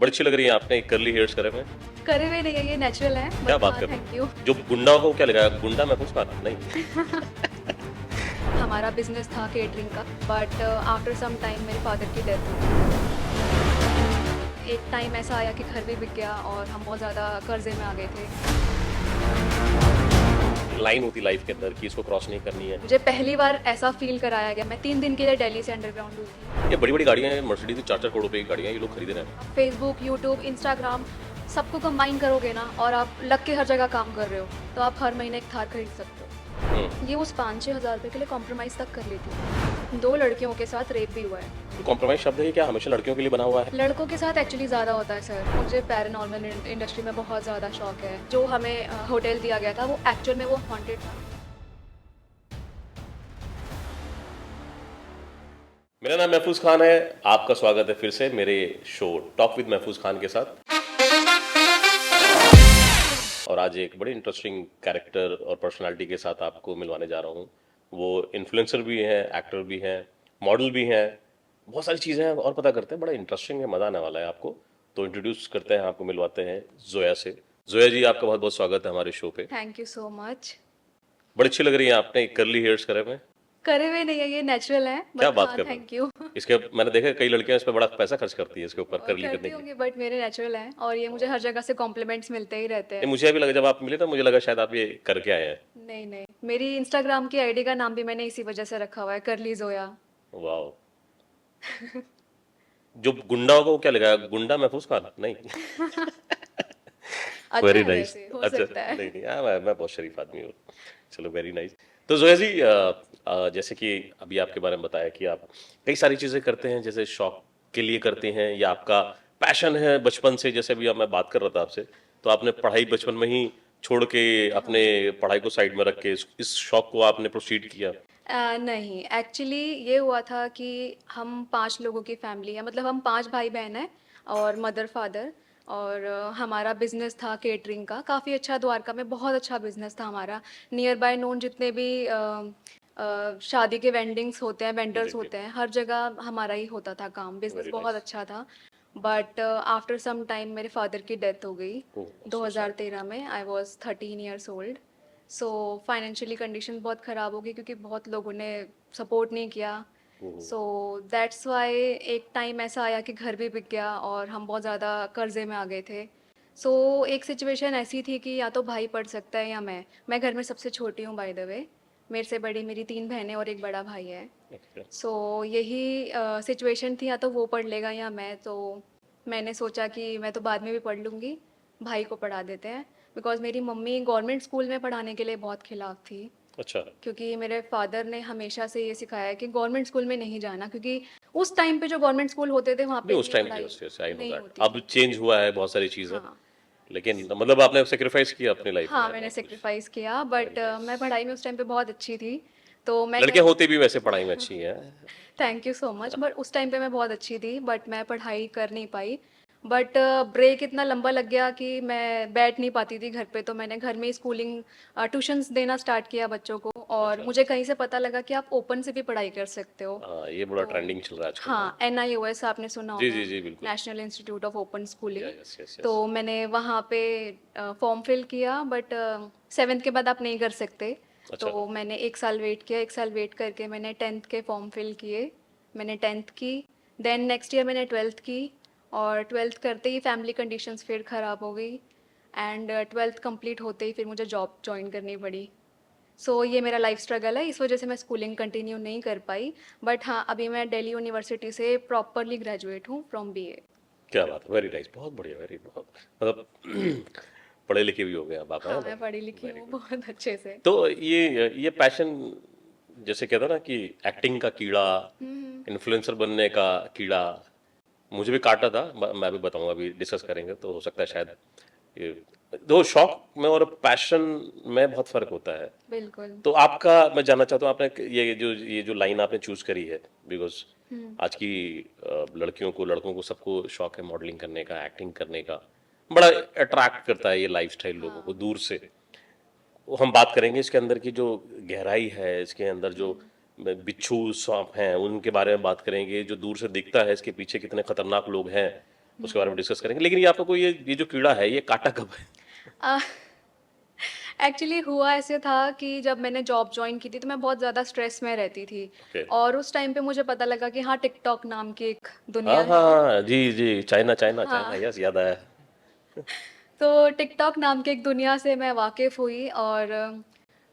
बड़ी अच्छी लग रही है आपने कर्ली हेयर्स करे हुए। करे हुए नहीं है, ये नेचुरल है। क्या बट बात हाँ, कर रहे थैंक हो? यू। जो गुंडा को क्या लगाया, गुंडा महफूज खाना नहीं। हमारा बिजनेस था केटरिंग का, बट आफ्टर सम टाइम मेरे फादर की डेथ हो गई। एक टाइम ऐसा आया कि घर भी बिक गया और हम बहुत ज़्यादा कर्जे में आ गए थे। लाइन होती लाइफ के अंदर कि इसको क्रॉस नहीं करनी है। मुझे पहली बार ऐसा फील कराया गया। मैं 3 दिन के लिए दिल्ली से अंडरग्राउंड हुई थी। ये बड़ी बड़ी गाड़ियां हैं, मर्सिडीज 4-4 करोड़ रुपए की गाड़ियां ये लोग खरीद रहे हैं। फेसबुक, यूट्यूब, इंस्टाग्राम सबको कंबाइन करोगे ना, और आप लग के हर जगह काम कर रहे हो, तो आप हर महीने एक थार खरीद सकते हो। ये उस 5-6 हज़ार रुपये के लिए कॉम्प्रोमाइज़ तक कर लेती। 2 लड़कियों के साथ रेप भी हुआ है। तो कॉम्प्रोमाइज शब्द है क्या हमेशा लड़कियों के लिए बना हुआ है? लड़कों के साथ एक्चुअली ज़्यादा होता है सर। मुझे पैरानॉर्मल इंडस्ट्री में बहुत ज़्यादा शौक है। जो हमें होटल दिया गया था वो एक्चुअल में वो हॉन्टेड था। मेरा नाम महफूज खान है, आपका स्वागत है फिर से मेरे शो टॉक विद महफूज खान के साथ। और आज एक बड़ी इंटरेस्टिंग कैरेक्टर और पर्सनालिटी के साथ आपको मिलवाने जा रहा हूँ। वो इन्फ्लुएंसर भी हैं, एक्टर भी हैं, मॉडल भी हैं, बहुत सारी चीज़ें हैं और पता करते हैं। बड़ा इंटरेस्टिंग है, मज़ा आने वाला है आपको। तो इंट्रोड्यूस करते हैं, आपको मिलवाते हैं जोया से। जोया जी, आपका बहुत बहुत स्वागत है हमारे शो पे। Thank you so much. बड़ी अच्छी लग रही है आपने कर्ली हेयर्स करे हुए। करे हुए नहीं है, ये नेचुरल है। क्या बट बात हाँ, कर रहे थैंक यू। हो? इसके मैंने देखा कई लड़कियां इस पे बड़ा पैसा खर्च करती है इसके ऊपर और कर्ली करने करती के लिए। होंगी, बट मेरे नेचुरल है और ये मुझे हर जगह से कॉम्प्लीमेंट्स मिलते ही रहते ये हैं। मुझे अभी लगा, जब आप मिले तो मुझे लगा शायद आप ये करके आए हैं। नहीं नहीं, मेरी इंस्टाग्राम की आईडी का नाम भी मैंने इसी वजह से रखा हुआ है, करली जोया। वाह। जो गुंडा को क्या लगाया, गुंडा महफूज खाना नहीं। अच्छा वेरी है, नाइस। वैसे हो अच्छा, सकता है। नहीं नहीं, मैं बहुत शरीफ आदमी हूँ। चलो, वेरी नाइस। तो जोया जी, जैसे कि अभी आपके बारे में बताया कि आप कई सारी चीजें करते हैं, जैसे शौक के लिए करते हैं या आपका पैशन है बचपन से। जैसे अभी मैं बात कर रहा था आपसे, तो आपने पढ़ाई बचपन में ही छोड़ के अपने पढ़ाई को साइड में रख के इस शौक को आपने प्रोसीड किया। नहीं, एक्चुअली ये हुआ था कि हम 5 लोगों की फैमिली है, मतलब हम 5 भाई बहन हैं और मदर फादर। और हमारा बिजनेस था केटरिंग का, काफ़ी अच्छा। द्वारका में बहुत अच्छा बिजनेस था हमारा। नियर बाय नोन जितने भी शादी के वेंडिंग्स होते हैं, जी वेंडर्स जी। होते हैं, हर जगह हमारा ही होता था काम। बिजनेस वेरी बहुत नाइस। अच्छा था। बट आफ्टर सम टाइम मेरे फादर की डेथ हो गई ओह, सो सैड। 2013 में। I was 13 years old. So financially condition बहुत ख़राब हो गई क्योंकि बहुत लोगों ने सपोर्ट नहीं किया। सो दैट्स वाई एक टाइम ऐसा आया कि घर भी बिक गया और हम बहुत ज़्यादा कर्जे में आ गए थे। सो एक सिचुएशन ऐसी थी कि या तो भाई पढ़ सकता है या मैं घर में सबसे छोटी हूँ बाय द वे। मेरे से बड़ी मेरी 3 बहनें और एक बड़ा भाई है। Okay. सो यही सिचुएशन थी, या तो वो पढ़ लेगा या मैं। तो मैंने सोचा कि मैं तो बाद में भी पढ़ लूँगी, भाई को पढ़ा देते हैं। बिकॉज़ मेरी मम्मी गवर्नमेंट स्कूल में पढ़ाने के लिए बहुत खिलाफ थी, अच्छा। क्योंकि मेरे फादर ने हमेशा से ये सिखाया है कि गवर्नमेंट स्कूल में नहीं जाना, क्योंकि उस टाइम पे जो गवर्नमेंट स्कूल होते थे वहाँ पे नहीं, उस इतनी टाइम की पढ़ाई वजह आई नो नहीं दैट, होती अब थी। चेंज हुआ है बहुत सारी चीजें। हाँ। लेकिन मतलब आपने सेक्रीफाइस किया अपनी लाइफ हाँ, में मैंने बहुत कुछ। सेक्रीफाइस किया, वेरी बट नाइस। मैं पढ़ाई में उस टाइम पे बहुत अच्छी थी। तो मैं लड़कियां घर होती भी वैसे पढ़ाई में अच्छी हैं। Thank you so much. But उस टाइम पे मैं बहुत अच्छी थी, बट मैं पढ़ाई कर नहीं पाई। बट ब्रेक इतना लंबा लग गया कि मैं बैठ नहीं पाती थी घर पे। तो मैंने घर में ही स्कूलिंग ट्यूशन्स देना स्टार्ट किया बच्चों को, और अच्छा। मुझे कहीं से पता लगा कि आप ओपन से भी पढ़ाई कर सकते हो। हाँ, ये बड़ा तो ट्रेंडिंग चल रहा है आजकल ना। हाँ, NIOS आपने सुना जी जी होगा, जी, बिल्कुल। National institute of open schooling. Yes yes yes. तो मैंने वहाँ पे फॉर्म फिल किया, बट 7th के बाद आप नहीं कर सकते। अच्छा। तो मैंने 1 साल वेट किया। 1 साल वेट करके मैंने 10th के फॉर्म फिल किए। मैंने 10th की। देन नेक्स्ट ईयर मैंने 12th की। और 12th करते ही फैमिली कंडीशंस फिर ख़राब हो गई, एंड 12th कंप्लीट होते ही फिर मुझे जॉब जॉइन करनी पड़ी। सो ये मेरा लाइफ स्ट्रगल है, इस वजह से मैं स्कूलिंग कंटिन्यू नहीं कर पाई। बट हाँ, अभी मैं दिल्ली यूनिवर्सिटी से प्रॉपरली ग्रेजुएट हूँ फ्रॉम BA। क्या बात है, वेरी नाइस, बहुत बढ़िया, वेरी बहुत मतलब पढ़े लिखे भी हो गए अब आप, है हाँ, ना। मैं पढ़ी लिखी वेरी हूँ गुड। बहुत अच्छे से। तो ये पैशन, जैसे कहता ना कि एक्टिंग का कीड़ा, इन्फ्लुएंसर बनने का कीड़ा, मुझे भी काटा था। मैं भी बताऊंगा, अभी डिस्कस करेंगे तो हो सकता है शायद ये दो शौक में और पैशन में बहुत फर्क होता है। बिल्कुल। तो आपका, मैं जानना चाहता हूँ, आपने ये जो लाइन आपने चूज करी है, बिकॉज आज की लड़कियों को, लड़कों को, सबको शौक है मॉडलिंग करने का, एक्टिंग करने का। बड़ा अट्रैक्ट करता है ये लाइफस्टाइल लोगों को हाँ। दूर से। वो हम बात करेंगे इसके अंदर की जो गहराई है, इसके अंदर जो बिच्छू सांप हैं उनके बारे में बात करेंगे, जो दूर से दिखता है इसके पीछे कितने खतरनाक लोग हैं उसके बारे में डिस्कस करेंगे, लेकिन ये आपका कोई ये जो कीड़ा है ये काटा कब है? एक्चुअली हुआ ऐसे था कि जब मैंने जॉब ज्वाइन की थी तो मैं बहुत ज़्यादा स्ट्रेस में रहती थी ओके। और उस टाइम पे मुझे पता लगा कि हाँ टिकटॉक नाम की एक हाँ दुनिया हाँ है। हाँ, जी जी, चाइना चाइना चाइना, हाँ, यस याद आया। तो टिकटॉक नाम की एक दुनिया से मैं वाकिफ़ हुई और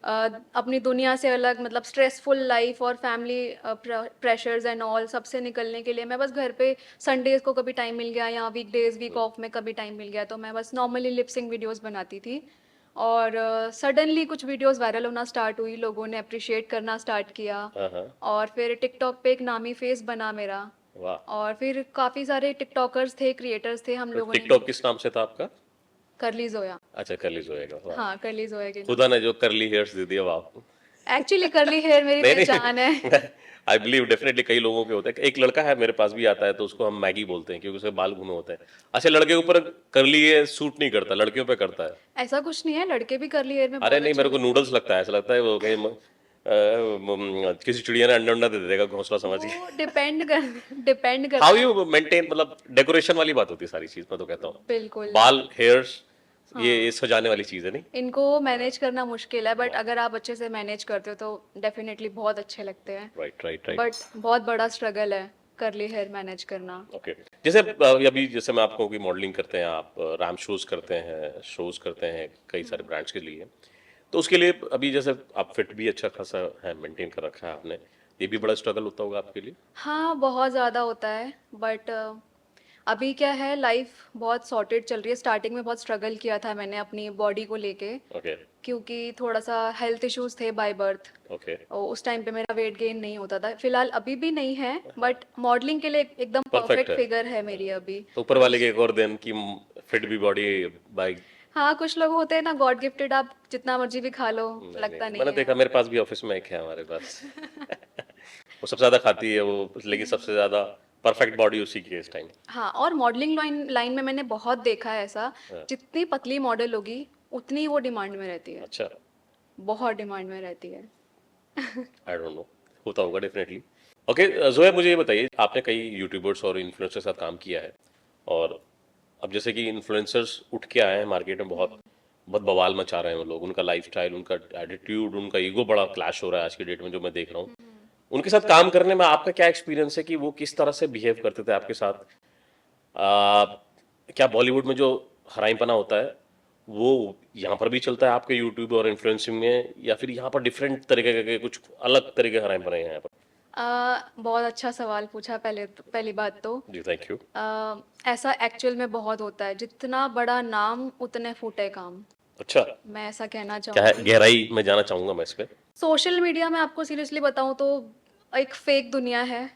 अपनी दुनिया से अलग मतलब स्ट्रेसफुल लाइफ और फैमिली प्रेशर्स एंड ऑल सबसे निकलने के लिए मैं बस घर पे संडेज़ को कभी टाइम मिल गया या वीकडेज़ वीक ऑफ में कभी टाइम मिल गया तो मैं बस नॉर्मली लिप सिंक वीडियोस बनाती थी और सडनली कुछ वीडियोस वायरल होना स्टार्ट हुई, लोगों ने अप्रिशिएट करना स्टार्ट किया हाँ हाँ। और फिर टिकटॉक पे एक नामी फेस बना मेरा वाह। और फिर काफ़ी सारे टिकटॉकर्स थे, क्रिएटर्स थे, हम तो लोगों ने टिकटॉक किस नाम से था आपका? करली जोया। अच्छा, कर्ली जोएगा, वाह। हाँ, करली जोया के नाम खुदा ने से। जो कर्ली हेयर्स दे दिया, वाह। एक्चुअली कर्ली हेयर मेरी नहीं पहचान है। नहीं, आई बिलीव डेफिनेटली कई लोगों के होते हैं। एक लड़का है मेरे पास भी आता है तो उसको हम मैगी बोलते हैं क्योंकि उसके बाल घूमे होते हैं। अच्छा, लड़के के ऊपर कर्ली ये सूट नहीं करता, लड़कियों पे करता है। ऐसा कुछ नहीं है, लड़के भी कर्ली हेयर में अरे बहुत नहीं, अच्छे मेरे को लगते हैं। नूडल्स लगता है, ऐसा लगता है वो कहीं किसी चिड़िया ने अंडा अंडा दे देगा, घोंसला समझिए। वो डिपेंड हाउ करता है। यू मेंटेन, मतलब डेकोरेशन वाली बात होती है सारी चीज, मैं तो कहता हूँ बिल्कुल, बाल हेयर्स, ये हाँ। सजाने वाली चीज है, नहीं? इनको मैनेज करना मुश्किल है बट वाह। अगर आप अच्छे से मैनेज करते हो तो डेफिनेटली बहुत अच्छे लगते हैं। Right right right. बट बहुत बड़ा स्ट्रगल है कर्ली हेयर मैनेज करना। ओके। जैसे अभी जैसे मैं आपको कि मॉडलिंग करते हैं आप, रैम शोज करते हैं, शोज करते हैं कई सारे ब्रांड्स के लिए, तो उसके लिए अभी जैसे आप फिट भी अच्छा खासा है, मेंटेन कर रखा है आपने, ये भी बड़ा स्ट्रगल होता होगा आपके लिए? हाँ, बहुत ज़्यादा होता है बट अभी क्या है लाइफ बहुत सॉर्टेड चल रही है। स्टार्टिंग में बहुत स्ट्रगल किया था मैंने अपनी बॉडी को लेके ओके क्योंकि थोड़ा सा हेल्थ इश्यूज थे बाय बर्थ। ओके। और उस टाइम पे मेरा वेट गेन नहीं होता था, फिलहाल अभी भी नहीं है बट मॉडलिंग के लिए एकदम परफेक्ट परफेक्ट है। फिगर है मेरी अभी। तो ऊपर वाले के एक और दिन की फिट भी बॉडी बाय। हाँ, कुछ लोग होते हैं ना गॉड गिफ्टेड, आप जितना मर्जी भी खा लो नहीं नहीं लगता नहीं, नहीं मैंने है। देखा, मेरे पास भी ऑफिस में एक है हमारे पास। वो सबसे ज्यादा खाती है वो, लेकिन सबसे ज्यादा परफेक्ट बॉडी उसी की है इस टाइम। हाँ, और मॉडलिंग लाइन लाइन में मैंने बहुत देखा है ऐसा, हाँ। जितनी पतली मॉडल होगी उतनी वो डिमांड में रहती है, अच्छा। बहुत डिमांड में रहती है। आई डोंट नो, होता होगा डेफिनेटली। ओके, जोया मुझे ये बताइए, आपने कई यूट्यूबर्स और इन्फ्लुएंसर्स के साथ काम किया है, और अब जैसे कि इन्फ्लुएंसर्स उठ के आए हैं मार्केट में, बहुत बहुत बवाल मचा रहे हैं वो लोग, उनका लाइफस्टाइल, उनका एटीट्यूड, उनका ईगो बड़ा क्लैश हो रहा है आज की डेट में जो मैं देख रहा हूँ। उनके साथ काम करने में आपका क्या एक्सपीरियंस है कि वो किस तरह से बिहेव करते थे आपके साथ? आ, क्या बॉलीवुड में जो हराइपना होता है वो यहाँ पर भी चलता है आपके यूट्यूब और इन्फ्लुएंसिंग में, या फिर यहाँ पर डिफरेंट तरीके के कुछ अलग तरीके के हराइपने हैं यहाँ पर? बहुत अच्छा सवाल पूछा। पहली बात तो जी थैंक यू। ऐसा एक्चुअल में बहुत होता है, जितना बड़ा नाम उतने फूटे काम, अच्छा, मैं ऐसा कहना क्या है चाहूँगी। गहराई में जाना चाहूंगा मैं इस पे। सोशल मीडिया में आपको सीरियसली बताऊँ तो एक फेक दुनिया है,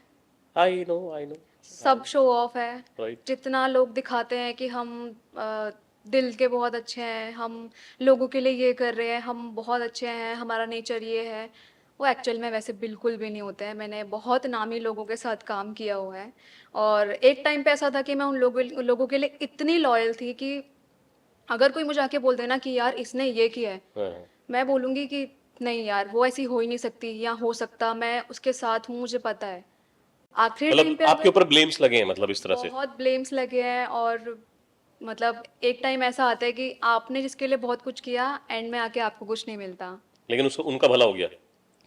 आई नो आई नो। सब शो ऑफ है। राइट। जितना लोग दिखाते हैं कि हम दिल के बहुत अच्छे हैं, हम लोगों के लिए ये कर रहे हैं, हम बहुत अच्छे हैं, हमारा नेचर ये है, वो एक्चुअल में वैसे बिल्कुल भी नहीं होते हैं। मैंने बहुत नामी लोगों के साथ काम किया हुआ है और एक टाइम पे ऐसा था कि मैं उन लोगों के लिए इतनी लॉयल थी कि अगर कोई मुझे आके बोल देना कि यार इसने ये किया है, हाँ। मैं बोलूँगी कि नहीं यार वो ऐसी हो ही नहीं सकती या हो सकता, मैं उसके साथ हूँ, मुझे पता है। आखिरी टाइम मतलब पे आपके अगर ऊपर ब्लेम्स लगे हैं मतलब इस तरह से? बहुत ब्लेम्स लगे हैं और मतलब एक टाइम ऐसा आता है कि आपने जिसके लिए बहुत कुछ किया एंड में आके आपको कुछ नहीं मिलता। लेकिन उसको उनका भला हो गया।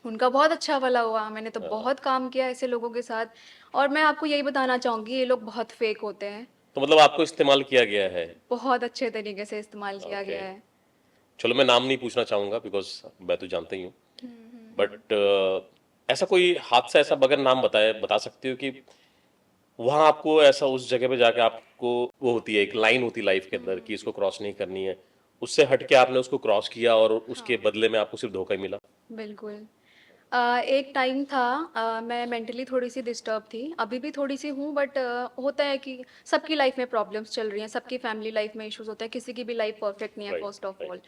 उनका बहुत अच्छा भला हुआ, मैंने तो हाँ। बहुत काम किया ऐसे लोगों के साथ और मैं आपको यही बताना चाहूँगी ये लोग बहुत फेक होते हैं, तो मतलब आपको इस्तेमाल किया गया है? बहुत अच्छे तरीके से इस्तेमाल किया ओके। गया है। चलो, मैं नाम नहीं पूछना चाहूंगा बिकॉज मैं तो जानता ही हूँ, बट ऐसा कोई हादसा, ऐसा बगैर नाम बताए बता सकते हो कि वहां आपको ऐसा उस जगह पे जाके आपको वो होती है, एक लाइन होती है लाइफ के अंदर कि इसको क्रॉस नहीं करनी है, उससे हट के आपने उसको क्रॉस किया और उसके हाँ, बदले में आपको सिर्फ धोखा ही मिला? बिल्कुल। एक टाइम था मैं मेंटली थोड़ी-सी डिस्टर्ब थी, अभी भी थोड़ी-सी हूँ बट होता है कि सबकी लाइफ में प्रॉब्लम्स चल रही हैं, सबकी फैमिली लाइफ में इश्यूज़ होते हैं, किसी की भी लाइफ परफेक्ट नहीं है right first of right. All.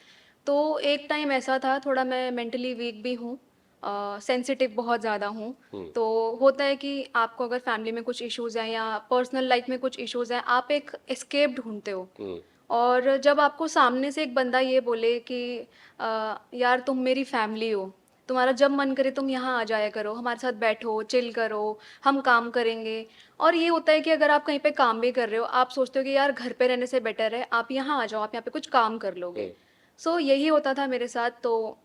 तो एक टाइम ऐसा था, थोड़ा मैं मेंटली वीक भी हूँ, सेंसिटिव बहुत ज़्यादा हूँ। हम्म तो होता है कि आपको अगर फैमिली में कुछ इश्यूज़ हैं या पर्सनल लाइफ में कुछ इश्यूज़ हैं, आप एक एस्केप ढूँढते हो। हम्म। और जब आपको सामने से एक बंदा ये बोले कि यार तुम मेरी फैमिली हो, तुम्हारा जब मन करे तुम यहाँ आ जाया करो, हमारे साथ बैठो, चिल करो, हम काम करेंगे। और ये होता है कि अगर आप कहीं पे काम भी कर रहे हो, आप सोचते हो कि यार घर पे रहने से बेटर है आप यहाँ आ जाओ, आप यहाँ पे कुछ काम कर लोगे। सो यही होता था मेरे साथ। तो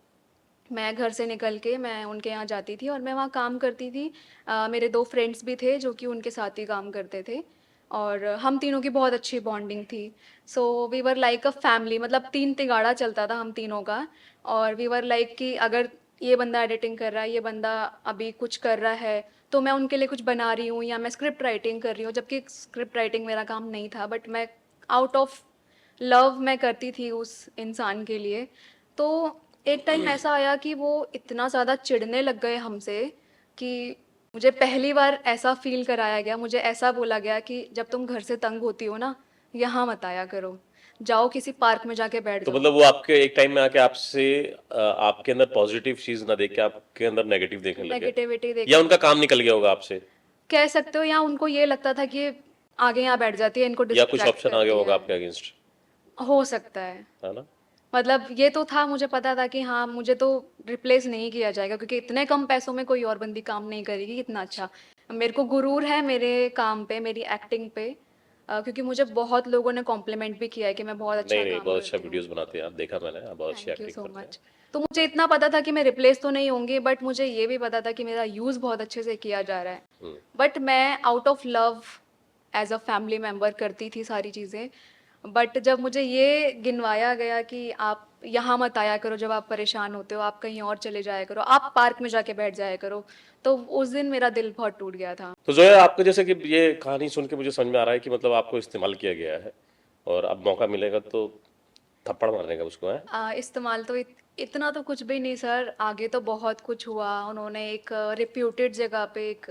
मैं घर से निकल के मैं उनके यहाँ जाती थी और मैं वहाँ काम करती थी। मेरे 2 फ्रेंड्स भी थे जो कि उनके साथ ही काम करते थे और हम तीनों की बहुत अच्छी बॉन्डिंग थी। So we were like a family, मतलब 3 तिगाड़ा चलता था हम तीनों का। और वी वर लाइक कि अगर ये बंदा एडिटिंग कर रहा है, ये बंदा अभी कुछ कर रहा है, तो मैं उनके लिए कुछ बना रही हूँ या मैं स्क्रिप्ट राइटिंग कर रही हूँ, जबकि स्क्रिप्ट राइटिंग मेरा काम नहीं था, बट मैं आउट ऑफ लव मैं करती थी उस इंसान के लिए। तो एक टाइम ऐसा आया कि वो इतना ज़्यादा चिढ़ने लग गए हमसे कि मुझे पहली बार ऐसा फ़ील कराया गया, मुझे ऐसा बोला गया कि जब तुम घर से तंग होती हो ना, यहाँ मत आया करो। जाओ किसी पार्क में जाके बैठ तो जाओ। मतलब वो आपके एक टाइम में आके आपसे आपके अंदर पॉजिटिव चीज ना देख के आपके अंदर नेगेटिव देखने लग गए, नेगेटिविटी या देखने उनका काम निकल गया होगा आपसे, कह सकते हो, या उनको ये लगता था कि आगे यहाँ बैठ जाती है, इनको या कुछ डिस्ट्रैक्ट ऑप्शन आ गया करती होगा है। आपके अगेंस्ट, हो सकता है। है ना? मतलब ये तो था, मुझे पता था कि हाँ, मुझे तो रिप्लेस नहीं किया जाएगा क्योंकि इतने कम पैसों में कोई और बंदी काम नहीं करेगी इतना अच्छा। मेरे को गुरूर है मेरे काम पे, मेरी एक्टिंग पे, क्योंकि मुझे बहुत लोगों ने कॉम्प्लीमेंट भी किया है कि मैं बहुत नहीं अच्छा नहीं, काम बहुत अच्छा करती हूँ। वीडियोस बनाते हैं आप, देखा मैंने, आप बहुत अच्छी थैंक यू एक्टिंग सो करते हैं। मच। तो मुझे इतना पता था कि मैं रिप्लेस तो नहीं होंगी, बट मुझे ये भी पता था कि मेरा यूज़ बहुत अच्छे से किया जा रहा है। हम्म। बट मैं out of love as a family member करती थी सारी चीज़ें। बट जब मुझे ये गिनवाया गया कि आप यहाँ मत आया करो जब आप परेशान होते हो, आप कहीं और चले जाया करो, आप पार्क में जाके बैठ जाया करो, तो उस दिन मेरा दिल बहुत टूट गया था। तो जो है आपको, जैसे कि ये कहानी सुन के मुझे समझ में आ रहा है कि मतलब आपको इस्तेमाल किया गया है, और अब मौका मिलेगा तो थप्पड़ मारने का उसको है। इस्तेमाल तो इतना तो कुछ भी नहीं सर, आगे तो बहुत कुछ हुआ। उन्होंने एक रिप्यूटेड जगह पे एक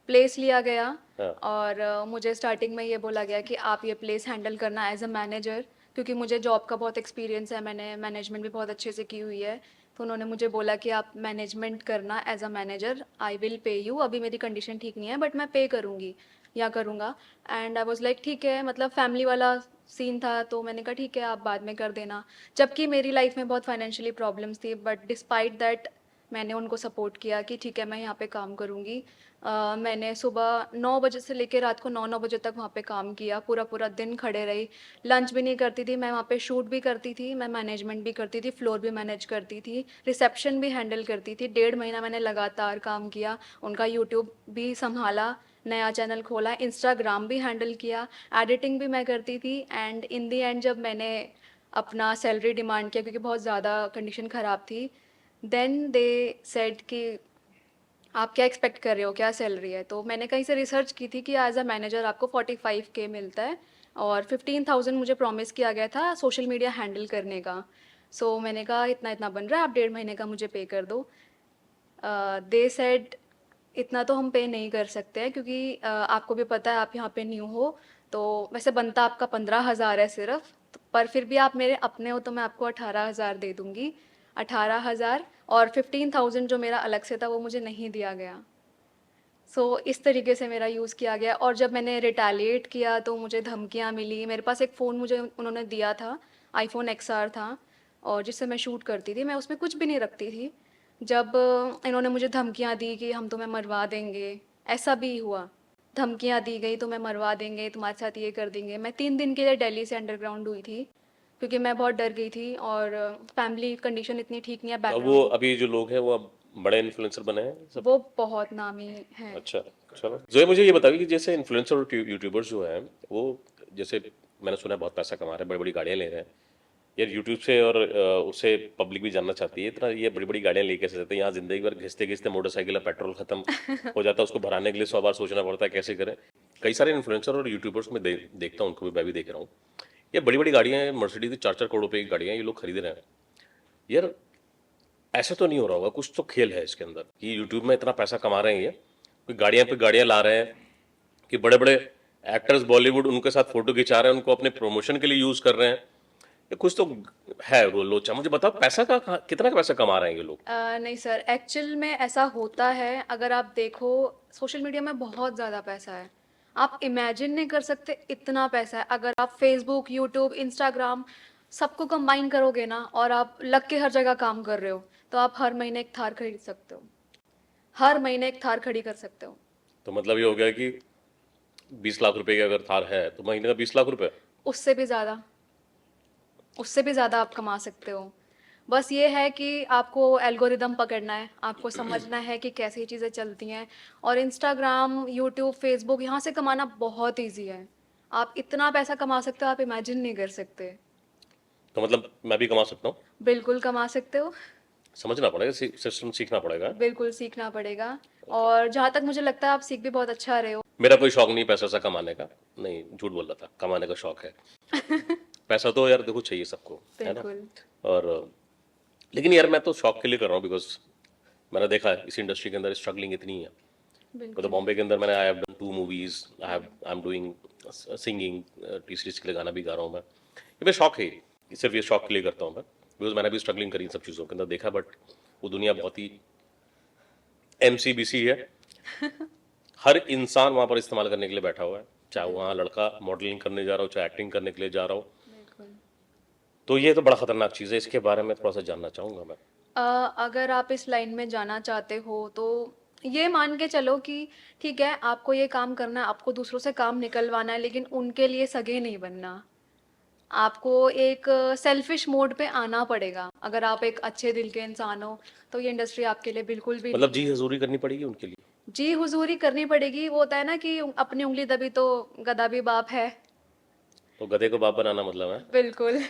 प्लेस लिया गया हाँ। और मुझे स्टार्टिंग में ये बोला गया कि आप ये प्लेस हैंडल करना एज अ मैनेजर, क्योंकि मुझे जॉब का बहुत एक्सपीरियंस है, मैंने मैनेजमेंट भी बहुत अच्छे से की हुई है। तो उन्होंने मुझे बोला कि आप मैनेजमेंट करना as a manager, I will pay you, अभी मेरी कंडीशन ठीक नहीं है बट मैं पे करूँगी या करूँगा। एंड आई वाज लाइक ठीक है, मतलब फैमिली वाला सीन था, तो मैंने कहा ठीक है आप बाद में कर देना। जबकि मेरी लाइफ में बहुत फाइनेंशियली प्रॉब्लम्स थी, बट डिस्पाइट दैट मैंने उनको सपोर्ट किया कि ठीक है मैं यहाँ पे काम करूँगी। मैंने सुबह 9 बजे से लेकर रात को 9-9 बजे तक वहाँ पे काम किया, पूरा पूरा दिन खड़े रही, लंच भी नहीं करती थी मैं, वहाँ पे शूट भी करती थी मैं, मैनेजमेंट भी करती थी, फ्लोर भी मैनेज करती थी, रिसेप्शन भी हैंडल करती थी। 1.5 महीना मैंने लगातार काम किया, उनका यूट्यूब भी संभाला, नया चैनल खोला, इंस्टाग्राम भी हैंडल किया, एडिटिंग भी मैं करती थी। एंड इन दी एंड जब मैंने अपना सैलरी डिमांड किया क्योंकि बहुत ज़्यादा कंडीशन ख़राब थी, देन दे सेड कि आप क्या एक्सपेक्ट कर रहे हो, क्या सैलरी है? तो मैंने कहीं से रिसर्च की थी कि एज अ मैनेजर आपको 45K मिलता है और 15,000 मुझे प्रॉमिस किया गया था सोशल मीडिया हैंडल करने का। सो मैंने कहा इतना इतना बन रहा है, आप 1.5 महीने का मुझे पे कर दो। दे सेड इतना तो हम पे नहीं कर सकते हैं क्योंकि आपको भी पता है आप यहाँ पे न्यू हो, तो वैसे बनता आपका 15,000 है सिर्फ, पर फिर भी आप मेरे अपने हो तो मैं आपको 18,000 दे दूँगी। 18,000 और 15,000 जो मेरा अलग से था वो मुझे नहीं दिया गया। सो इस तरीके से मेरा यूज़ किया गया और जब मैंने रिटेलिएट किया तो मुझे धमकियाँ मिली। मेरे पास एक फ़ोन मुझे उन्होंने दिया था, आईफ़ोन XR था और जिससे मैं शूट करती थी, मैं उसमें कुछ भी नहीं रखती थी। जब इन्होंने मुझे धमकियाँ दी कि हम तुम्हें मरवा देंगे, ऐसा भी हुआ। धमकियाँ दी गई तुम्हें मरवा देंगे, तुम्हारे साथ ये कर देंगे। मैं 3 दिन के लिए दिल्ली से अंडरग्राउंड हुई थी क्योंकि मैं बहुत डर गई थी और फैमिली कंडीशन इतनी ठीक नहीं है, तो अब वो, बैकग्राउंड। अभी जो लोग हैं वो अब बड़े इन्फ्लुएंसर बने हैं सब। वो बहुत नामी हैं। अच्छा, चलो जोया, मुझे ये बताइए कि जैसे इन्फ्लुएंसर और यूट्यूबर्स जो हैं वो, जैसे मैंने सुना है बहुत पैसा कमा रहे हैं, बड़ी बड़ी गाड़ियाँ ले रहे हैं यार यूट्यूब से, और उससे पब्लिक भी जानना चाहती है, इतना ये बड़ी बड़ी गाड़ियाँ ले कैसे जाते हैं? यहाँ जिंदगी भर घिसते घिसते मोटरसाइकिल पेट्रोल खत्म हो जाता है, उसको भराने के लिए 100 बार सोचना पड़ता है कैसे करें। कई सारे इन्फ्लुएंसर और यूट्यूबर्स में देखता हूँ, उनको भी मैं भी देख रहा हूँ, ये बड़ी बड़ी गाड़ियाँ हैं, मर्सिडीज 4-4 करोड़ रुपए की गाड़ियाँ ये लोग खरीद रहे हैं यार। ऐसा तो नहीं हो रहा होगा, कुछ तो खेल है इसके अंदर कि यूट्यूब में इतना पैसा कमा रहे हैं ये, कोई गाड़ियां पे गाड़ियां ला रहे हैं, कि बड़े बड़े एक्टर्स बॉलीवुड उनके साथ फोटो खिंचा रहे हैं, उनको अपने प्रमोशन के लिए यूज कर रहे हैं, ये कुछ तो है वो लोचा। मुझे बताओ पैसा का कितना का पैसा कमा रहे हैं ये लोग? नहीं सर, एक्चुअल में ऐसा होता है। अगर आप देखो सोशल मीडिया में बहुत ज़्यादा पैसा है, आप इमेजिन नहीं कर सकते इतना पैसा है। अगर आप फेसबुक, यूट्यूब, इंस्टाग्राम सबको कंबाइन करोगे ना और आप लग के हर जगह काम कर रहे हो, तो आप हर महीने एक थार खरीद सकते हो, हर महीने एक थार खड़ी कर सकते हो। तो मतलब ये हो गया कि 20 लाख रुपए की अगर थार है तो महीने का 20 लाख रुपए। उससे भी ज़्यादा, उससे भी ज़्यादा आप कमा सकते हो। बस ये है कि आपको एल्गोरिदम पकड़ना है, आपको समझना है कि कैसे ये चीज़ें चलती हैं। और इंस्टाग्राम, यूट्यूब, फेसबुक, यहाँ से कमाना बहुत ईज़ी है। आप इतना पैसा कमा सकते हो, आप इमेजिन नहीं कर सकते। तो मतलब मैं भी कमा सकता हूँ? बिल्कुल कमा सकते हो, समझना पड़ेगा, सिस्टम सीखना पड़ेगा। बिल्कुल सीखना पड़ेगा। ओके। और जहाँ तक मुझे लगता है आप सीख भी बहुत अच्छा रहे हो। मेरा कोई शौक नहीं पैसा सा कमाने का। नहीं, झूठ बोल रहा था, कमाने का शौक है। पैसा तो यार देखो चाहिए सबको, है ना। बिल्कुल, और लेकिन यार मैं तो शौक के लिए कर रहा हूँ, बिकॉज मैंने देखा है इस इंडस्ट्री के अंदर स्ट्रगलिंग इतनी है। मतलब बिल्कुल। बॉम्बे के अंदर मैंने I have done 2 movies, I am doing singing, T series के लिए गाना भी गा रहा हूँ मैं। ये मेरा शौक है, ये सिर्फ ये शौक के लिए करता हूँ मैं, बिकॉज मैंने भी स्ट्रगलिंग करी इन सब चीज़ों के अंदर देखा, बट वो दुनिया बहुत ही एमसीबीसी है। हर इंसान वहाँ पर इस्तेमाल करने के लिए बैठा हुआ है, चाहे वहाँ लड़का मॉडलिंग करने जा रहा हो, चाहे एक्टिंग करने के लिए जा रहा हो। बिल्कुल। तो ये तो बड़ा खतरनाक चीज़ है, इसके बारे में थोड़ा सा जानना चाहूँगा मैं। अगर आप इस लाइन में जाना चाहते हो तो ये मान के चलो कि ठीक है, आपको ये काम करना है, आपको दूसरों से काम निकलवाना है, लेकिन उनके लिए सगे नहीं बनना। आपको एक सेल्फिश मोड पे आना पड़ेगा। अगर आप एक अच्छे दिल के इंसान हो तो ये इंडस्ट्री आपके लिए बिल्कुल भी मतलब नहीं जी है। हजूरी करनी पड़ेगी उनके लिए? जी हुजूरी करनी पड़ेगी। वो होता है ना कि अपनी उंगली दबी तो गधा भी बाप है। तो गधे को बाप बनाना मतलब है? बिल्कुल।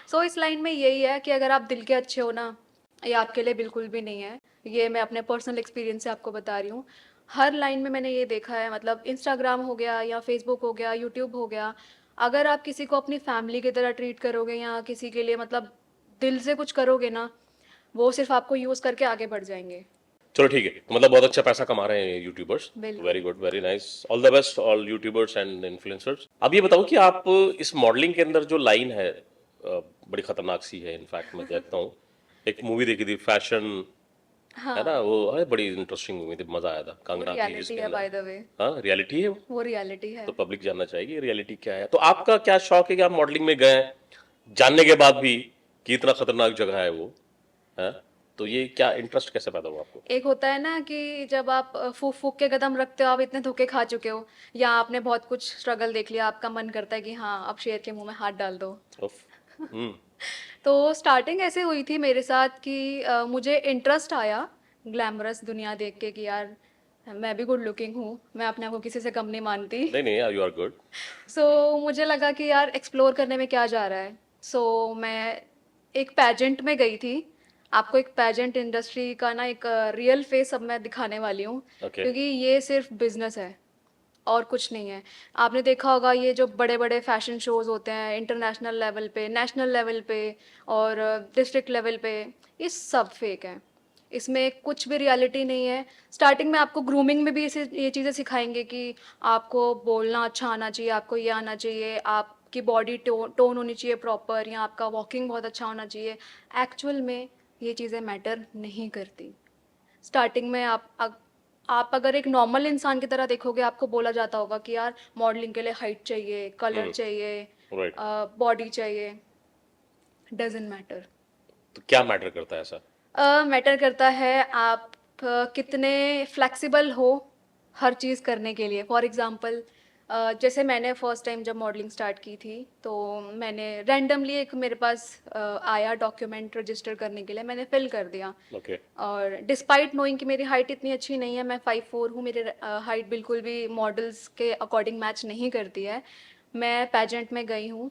सो इस लाइन में यही है कि अगर आप दिल के अच्छे हो ना, ये आपके लिए बिल्कुल भी नहीं है। ये मैं अपने पर्सनल एक्सपीरियंस से आपको बता रही हूँ। हर लाइन में मैंने ये देखा है, मतलब इंस्टाग्राम हो गया या फेसबुक हो गया, यूट्यूब हो गया, अगर आप किसी को अपनी फैमिली की तरह ट्रीट करोगे या किसी के लिए मतलब दिल से कुछ करोगे ना, वो सिर्फ आपको यूज़ करके आगे बढ़ जाएंगे। चलो ठीक है, तो मतलब बहुत अच्छा पैसा कमा रहे हैं यूट्यूबर्स। बिल्कुल। Very good, very nice, all the best all YouTubers and influencers. अब ये बताओ कि आप इस मॉडलिंग के अंदर जो लाइन है, बड़ी खतरनाक सी है, इनफैक्ट मैं देखता हूँ। एक मूवी देखी थी फैशन, है हाँ, ना, वो है बड़ी इंटरेस्टिंग मूवी थी, मजा आया था, वो कंगना थी रियलिटी जिसके है अंदर। By the way. हाँ, रियलिटी है वो। वो रियलिटी है। तो पब्लिक जानना चाहेगी रियलिटी क्या है। तो आपका क्या शौक है कि आप मॉडलिंग में गए, जानने के बाद भी कि इतना खतरनाक जगह है वो, है। तो ये क्या इंटरेस्ट कैसे पैदा हुआ आपको? एक होता है ना कि जब आप फूक फूक के कदम रखते हो, आप इतने धोखे खा चुके हो या आपने बहुत कुछ स्ट्रगल देख लिया, आपका मन करता है कि हाँ अब शेर के मुंह में हाथ डाल दो। उफ। हम्म। तो स्टार्टिंग ऐसे हुई थी मेरे साथ कि मुझे इंटरेस्ट आया ग्लैमरस दुनिया देख के कि यार मैं भी गुड लुकिंग हूँ, मैं अपने आप को किसी से कम नहीं मानती। नहीं नहीं, यू आर गुड। सो मुझे लगा कि यार एक्सप्लोर करने में क्या जा रहा है। सो मैं एक पैजेंट में गई थी। आपको एक पैजेंट इंडस्ट्री का ना एक रियल फेस अब मैं दिखाने वाली हूँ, ओके। क्योंकि ये सिर्फ बिजनेस है और कुछ नहीं है। आपने देखा होगा ये जो बड़े बड़े फैशन शोज होते हैं इंटरनेशनल लेवल पे, नेशनल लेवल पे और डिस्ट्रिक्ट लेवल पे, ये सब फेक है। इसमें कुछ भी रियलिटी नहीं है। स्टार्टिंग में आपको ग्रूमिंग में भी इसे ये चीज़ें सिखाएंगे कि आपको बोलना अच्छा आना चाहिए, आपको ये आना चाहिए, आपकी बॉडी टोन होनी चाहिए प्रॉपर, या आपका वॉकिंग बहुत अच्छा होना चाहिए। एक्चुअल में ये चीज़ें मैटर नहीं करती। स्टार्टिंग में आप अगर एक नॉर्मल इंसान की तरह देखोगे, आपको बोला जाता होगा कि यार मॉडलिंग के लिए हाइट चाहिए, कलर हम्म। चाहिए, राइट। बॉडी चाहिए। Doesn't matter. तो क्या मैटर करता है ऐसा? मैटर करता है आप कितने फ्लेक्सिबल हो हर चीज़ करने के लिए। फॉर एग्जांपल जैसे मैंने फर्स्ट टाइम जब मॉडलिंग स्टार्ट की थी, तो मैंने रैंडमली एक मेरे पास आया डॉक्यूमेंट रजिस्टर करने के लिए, मैंने फिल कर दिया। ओके। और डिस्पाइट नोइंग कि मेरी हाइट इतनी अच्छी नहीं है, मैं 5'4" हूँ, मेरी हाइट बिल्कुल भी मॉडल्स के अकॉर्डिंग मैच नहीं करती है। मैं पैजेंट में गई हूँ,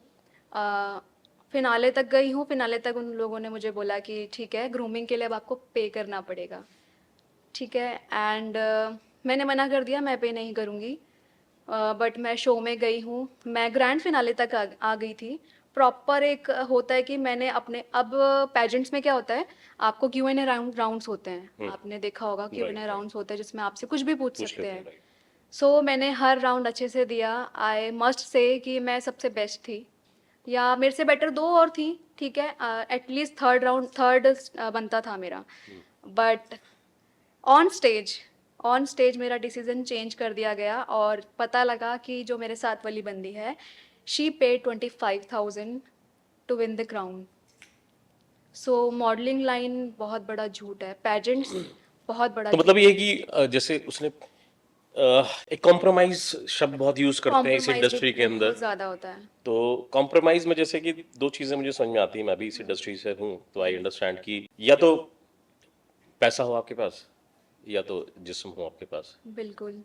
फिनाले तक गई हूँ। फिनाले तक उन लोगों ने मुझे बोला कि ठीक है, ग्रूमिंग के लिए अब आपको पे करना पड़ेगा। ठीक है, एंड मैंने मना कर दिया, मैं पे नहीं करूँगी। बट मैं शो में गई हूँ, मैं ग्रैंड फिनाले तक आ गई थी। प्रॉपर एक होता है कि मैंने अपने अब पेजेंट्स में क्या होता है, आपको क्यू एन ए राउंड्स होते हैं, आपने देखा होगा क्यू एन राइट ए राइट। राउंड्स होते हैं जिसमें आपसे कुछ भी पूछ पूछ सकते लेते हैं, हैं। राइट। सो मैंने हर राउंड अच्छे से दिया। आई मस्ट से कि मैं सबसे बेस्ट थी, या मेरे से बेटर दो और थी, ठीक है, एटलीस्ट थर्ड बनता था मेरा। But on stage on stage मेरा डिसीजन चेंज कर दिया गया और पता लगा कि जो मेरे साथ वाली बंदी है, she paid 25,000 to win the crown. So modelling line बहुत बड़ा झूठ है, पेजेंट्स बहुत बड़ा तो मतलब ये है कि जैसे उसने एक कॉम्प्रोमाइज शब्द बहुत यूज करते हैं इस कॉम्प्रोमाइज भी इंडस्ट्री के अंदर। बहुत ज़्यादा होता है। तो कॉम्प्रोमाइज में जैसे कि दो चीजें मुझे समझ में आती है, मैं भी इस इंडस्ट्री से हूँ तो आई अंडरस्टैंड कि या तो पैसा हो आपके पास या तो जिस्म हो आपके पास, बिल्कुल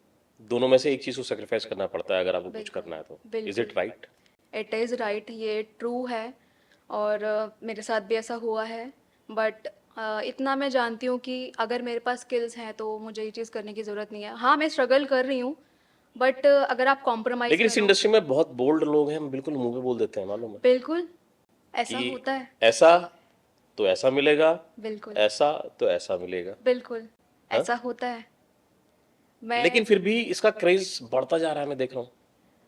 दोनों में से एक चीज को सेक्रीफाइस करना पड़ता है अगर आपको कुछ बिल्कुल करना है तो। इज बिल्कुल it right? It is right, ये ट्रू है। और मेरे साथ भी ऐसा हुआ है। बट इतना मैं जानती हूँ कि अगर मेरे पास स्किल्स हैं तो मुझे ये चीज़ करने की ज़रूरत नहीं है। हाँ, मैं स्ट्रगल कर रही हूँ, बट अगर आप कॉम्प्रोमाइज़ लेकिन इस करो। इंडस्ट्री में बहुत बोल्ड लोग हैं, हम बिल्कुल मुंह पे बोल देते हैं, मालूम है बिल्कुल ऐसा कि होता है। ऐसा तो ऐसा मिलेगा, बिल्कुल ऐसा तो ऐसा मिलेगा। बिल्कुल हाँ, ऐसा होता है। मैं लेकिन फिर भी इसका क्रेज बढ़ता जा रहा है, मैं देख रहा हूँ।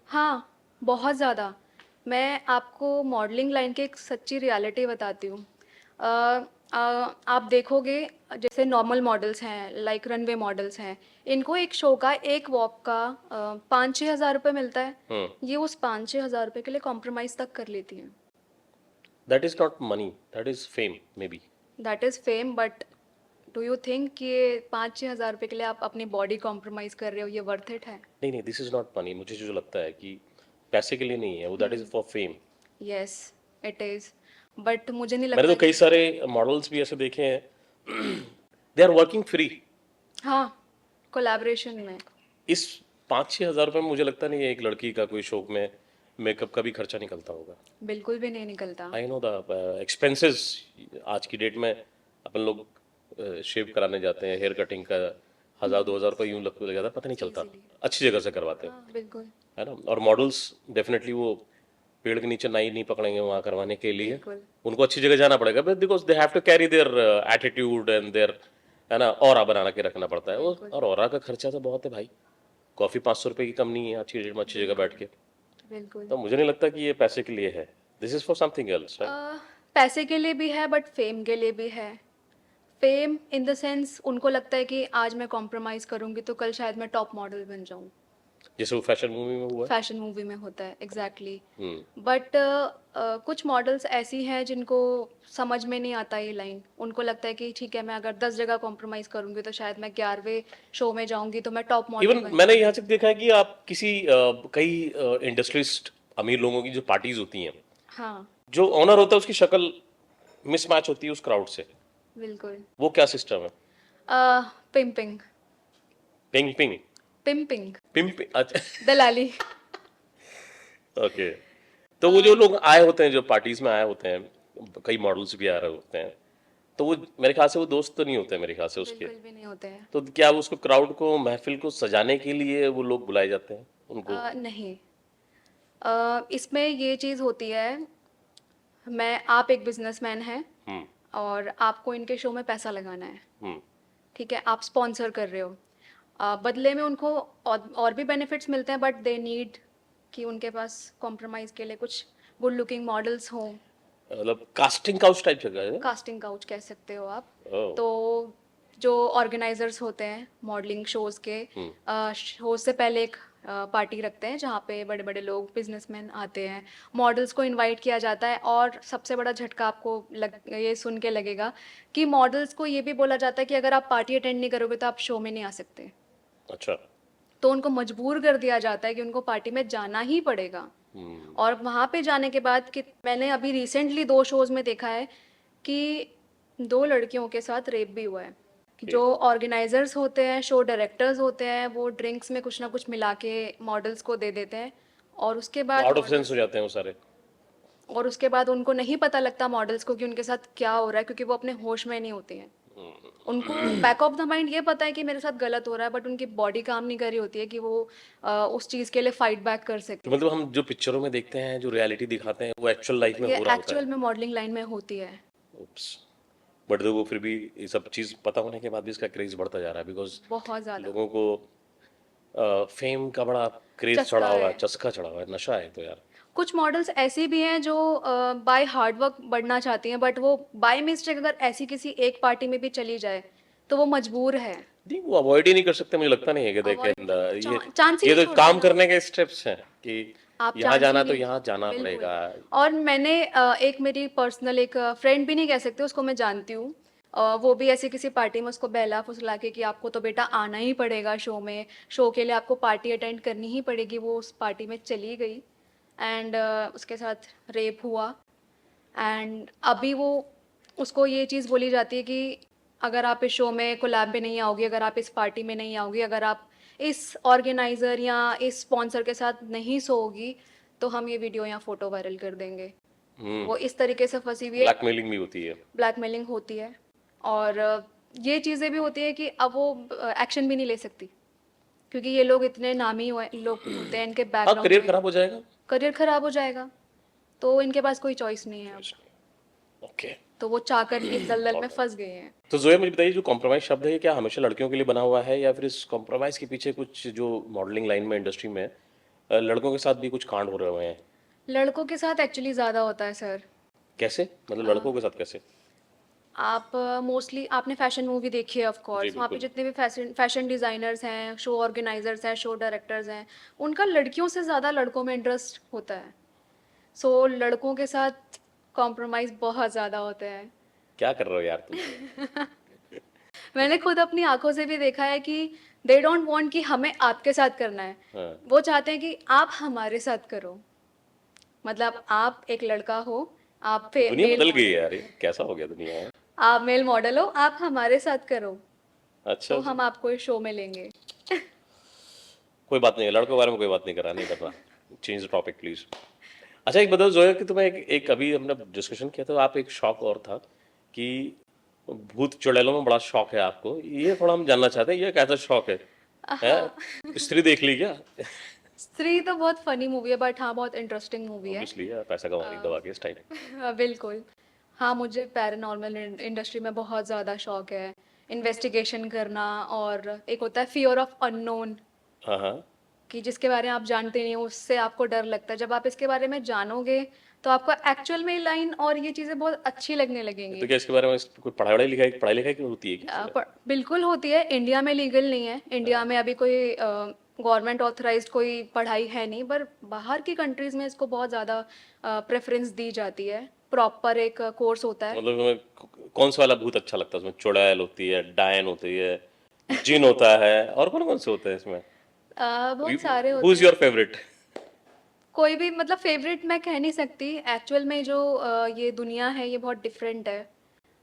हाँ, बहुत ज़्यादा। मैं आपको मॉडलिंग लाइन की एक सच्ची रियलिटी बताती हूँ। अ आप देखोगे, जैसे नॉर्मल मॉडल्स हैं, लाइक रनवे मॉडल्स हैं, इनको एक शो का, एक वॉक का 5-6 हज़ार रुपये मिलता है। ये उस 5-6 हज़ार रुपये के लिए कॉम्प्रोमाइज़ तक कर लेती हैं। That is not money, that is fame may be. That is fame, but do you think कि ये 5-6 हज़ार रुपये के लिए आप अपनी बॉडी कॉम्प्रोमाइज़ कर रहे हो, ये वर्थ इट है? नहीं नहीं, दिस इज नॉट मनी। मुझे जो लगता है कि पैसे के लिए नहीं है वो, that is for fame. Yes, it is. But मुझे नहीं मैंने लगता तो कई कि सारे मॉडल्स भी ऐसे देखे हैं, दे आर वर्किंग फ्री। हाँ, कोलैबोरेशन में। इस 5-6 हज़ार रुपये में मुझे लगता नहीं है एक लड़की का कोई शौक में मेकअप का भी खर्चा निकलता होगा। बिल्कुल भी नहीं निकलता। I know the expenses. आज की डेट में अपन लोग शेव कराने जाते हैं, हेयर कटिंग का 1,000-2,000 रुपये यूं लग जाता है, पता नहीं चलता। इजीली। अच्छी जगह से करवाते हैं, हाँ, बिल्कुल है ना। और मॉडल्स डेफिनेटली वो पेड़ के नीचे नाई नहीं पकड़ेंगे वहां करवाने के लिए। बिल्कुल उनको अच्छी जगह जाना पड़ेगा, because they have to carry their attitude and their, है ना, ऑरा बना के रखना पड़ता है वो। बिल्कुल और ऑरा का खर्चा तो बहुत है भाई। कॉफी 500 रुपये की कम नहीं है आज की डेट में अच्छी जगह बैठ के। बिल्कुल। तो मुझे नहीं लगता कि ये पैसे के लिए है, this is for something else, right? पैसे के लिए भी है, बट फेम के लिए भी है। फेम इन द सेंस, उनको लगता है कि आज मैं कॉम्प्रोमाइज़ करूंगी तो कल शायद मैं टॉप मॉडल बन जाऊं। जैसे वो फैशन मूवी में हुआ है। फैशन मूवी में होता है, एग्जैक्टली। हम्म। बट कुछ मॉडल्स ऐसी हैं जिनको समझ में नहीं आता ये लाइन। उनको लगता है कि ठीक है, मैं अगर 10 जगह कॉम्प्रोमाइज़ करूंगी तो शायद मैं 11वें शो में जाऊंगी तो मैं टॉप मॉडल इवन बन मैंने जाऊंगी। यहाँ तक देखा है कि आप किसी कई इंडस्ट्रिस्ट अमीर लोगों की जो पार्टीज होती हैं, हाँ, जो ऑनर होता है उसकी शक्ल मिसमैच होती है उस क्राउड से। बिल्कुल। वो क्या सिस्टम है? Pimping. Ping ping pimping. Ping अच्छा। दलाली। ओके। तो वो जो लोग आए होते हैं, जो पार्टीज में आए होते हैं, कई मॉडल्स भी आ रहे होते हैं, तो वो मेरे ख्याल से वो दोस्त तो नहीं होते मेरे ख्याल से उसके। बिल्कुल भी नहीं होते हैं। तो क्या वो उसको क्राउड को, महफिल को सजाने के लिए वो लोग बुलाए जाते हैं उनको? नहीं। इसमें ये चीज़ होती है, आप एक बिजनेसमैन हैं हम्म। और आपको इनके शो में पैसा लगाना है। हम्म। ठीक है, आप स्पॉन्सर कर रहे हो। बदले में उनको और भी बेनिफिट्स मिलते हैं, बट दे नीड कि उनके पास कॉम्प्रोमाइज़ के लिए कुछ गुड लुकिंग मॉडल्स हों। मतलब कास्टिंग काउच टाइप जगह है। कास्टिंग काउच कह सकते हो आप। ओह। तो जो ऑर्गेनाइजर्स होते हैं मॉडलिंग शोज़ के, हम्म। शोज से पहले एक पार्टी रखते हैं जहाँ पे बड़े बड़े लोग, बिजनेसमैन आते हैं। मॉडल्स को इनवाइट किया जाता है, और सबसे बड़ा झटका आपको ये सुन के लगेगा कि मॉडल्स को ये भी बोला जाता है कि अगर आप पार्टी अटेंड नहीं करोगे तो आप शो में नहीं आ सकते। अच्छा। तो उनको मजबूर कर दिया जाता है कि उनको पार्टी में जाना ही पड़ेगा। हम्म। और वहाँ पे जाने के बाद कि मैंने अभी रिसेंटली 2 शोज़ में देखा है कि 2 लड़कियों के साथ रेप भी हुआ है। Okay. जो ऑर्गेनाइजर्स होते हैं, शो डायरेक्टर्स होते हैं, वो ड्रिंक्स में कुछ ना कुछ मिला के मॉडल्स को दे देते हैं, और उसके बाद आउट ऑफ सेंस हो जाते हैं वो सारे। उनको नहीं पता लगता मॉडल्स को कि उनके साथ क्या हो रहा है, क्योंकि वो अपने होश में नहीं होती हैं। उनको बैक ऑफ द माइंड ये पता है कि मेरे साथ गलत हो रहा है, बट उनकी बॉडी काम नहीं कर रही होती है कि वो उस चीज़ के लिए फाइट बैक कर सके। तो मतलब हम जो पिक्चरों में देखते हैं, जो रियलिटी दिखाते हैं, वो एक्चुअल लाइफ में ये हो रहा होता एक्चुअल में मॉडलिंग लाइन में होती है। है। उप्स। बट देखो फिर भी ये सब चीज़ पता होने के बाद भी इसका क्रेज बढ़ता जा रहा है, बिकॉज बहुत ज़्यादा लोगों को फेम का बड़ा क्रेज चढ़ा चस्का हुआ है, है। चस्का चढ़ा हुआ है, नशा है तो यार। कुछ मॉडल्स ऐसी भी हैं जो बाय हार्ड वर्क बढ़ना चाहती हैं, बट वो बाय मिस्टेक अगर ऐसी किसी एक पार्टी में भी चली जाए तो वो मजबूर है। नहीं, वो अवॉइड ही नहीं कर सकते, मुझे लगता नहीं है कि देखें अवॉइड ये चांस ही ये नहीं तो छोड़ते काम ना। करने के स्टेप्स हैं कि आप यहाँ चांस ही जाना तो नहीं। यहाँ जाना बिल्कुल। पड़ेगा। और मैंने एक मेरी पर्सनल एक फ्रेंड भी नहीं कह सकते, उसको मैं जानती हूँ। वो भी ऐसे किसी पार्टी में उसको बहला फुसला के कि आपको तो बेटा आना ही पड़ेगा शो में, शो के लिए आपको पार्टी अटेंड करनी ही पड़ेगी। वो उस पार्टी में चली गई एंड उसके साथ रेप हुआ। एंड अभी वो उसको ये चीज़ बोली जाती है कि अगर आप इस शो में कोलैब में नहीं आओगे, अगर आप इस पार्टी में नहीं आओगे, अगर आप इस ऑर्गेनाइज़र या इस स्पॉन्सर के साथ नहीं सोओगी, तो हम ये वीडियो या फोटो वायरल कर देंगे। वो इस तरीके से फंसी हुई है। ब्लैकमेलिंग भी होती है। ब्लैकमेलिंग होती है। और ये चीज़ें भी होती है कि अब वो एक्शन भी नहीं ले सकती, क्योंकि ये लोग इतने नामी लोग होते हैं, इनके हाँ, बैकग्राउंड करियर में खराब हो जाएगा। करियर खराब हो जाएगा, तो इनके पास कोई चॉइस नहीं है अब। ओके। तो वो चाहकर भी इस दलदल में फंस गए हैं। तो जोया मुझे बताइए, जो कॉम्प्रोमाइज शब्द है ये क्या हमेशा लड़कियों के लिए बना हुआ है, या फिर इस कॉम्प्रोमाइज के पीछे कुछ जो मॉडलिंग लाइन में इंडस्ट्री में लड़कों के साथ भी कुछ कांड हो रहे हुए हैं? लड़कों के साथ एक्चुअली ज़्यादा होता है सर। कैसे, मतलब लड़कों के साथ कैसे? आप मोस्टली आपने फैशन मूवी देखी है ऑफ जी कोर्स। वहाँ पे बिल्कुल। जितने भी फैशन डिज़ाइनर्स हैं, शो ऑर्गेनाइजर्स हैं, शो डायरेक्टर्स हैं, उनका लड़कियों से ज़्यादा लड़कों में इंटरेस्ट होता है। सो लड़कों के साथ कॉम्प्रोमाइज़ बहुत ज़्यादा होते हैं। क्या कर रहे हो यार तुम? मैंने खुद अपनी आंखों से भी देखा है कि दे डोंट वांट कि हमें आपके साथ करना है। हाँ। वो चाहते हैं कि आप हमारे साथ करो। मतलब आप एक लड़का हो, आप दुनिया मेल बदल गई है मॉडल, यार, ये कैसा हो गया दुनिया है। आप मेल मॉडल हो, आप हमारे साथ करो, अच्छा तो जी। हम आपको इस शो में लेंगे। कोई बात नहीं, लड़कों के बारे में कोई बात नहीं करा, नहीं करना। Change the topic please. अच्छा एक बताओ जोया, कि तुम्हें एक अभी हमने डिस्कशन किया था, आप एक शौक और था कि भूत चुड़ैलों में बड़ा शौक है आपको, ये थोड़ा हम जानना चाहते हैं, ये कैसा शौक है? हाँ। स्त्री देख ली क्या? स्त्री तो बहुत फनी मूवी है, बट हाँ बहुत इंटरेस्टिंग मूवी है। ऑब्वियसली पैसा कमा रही दबा के इस टाइम। बिल्कुल। हाँ, मुझे पैरानॉर्मल इंडस्ट्री में बहुत ज़्यादा शौक है। इन्वेस्टिगेशन करना, और एक होता है फियर ऑफ अननोन, हाँ हाँ। कि जिसके बारे में आप जानते नहीं हो उससे आपको डर लगता है। जब आप इसके बारे में जानोगे तो आपको एक्चुअल में लाइन और ये चीज़ें बहुत अच्छी लगने तो लगेंगी। क्या इसके बारे में कोई पढ़ाई लिखाई क्यों होती है क्या? बिल्कुल होती है। इंडिया में लीगल नहीं है। इंडिया में अभी कोई गवर्नमेंट ऑथराइज्ड कोई पढ़ाई है नहीं, पर बाहर की कंट्रीज़ में इसको बहुत ज़्यादा प्रेफरेंस दी जाती है। प्रॉपर एक कोर्स होता है। मतलब तुम्हें कौन सा वाला भूत अच्छा लगता है? उसमें चुड़ैल होती है, डायन होती है, जिन होता है, और कौन कौन से होते हैं इसमें? बहुत सारे हु होते इज योर हैं। फेवरेट? कोई भी, मतलब फेवरेट मैं कह नहीं सकती। एक्चुअल में जो ये दुनिया है ये बहुत डिफरेंट है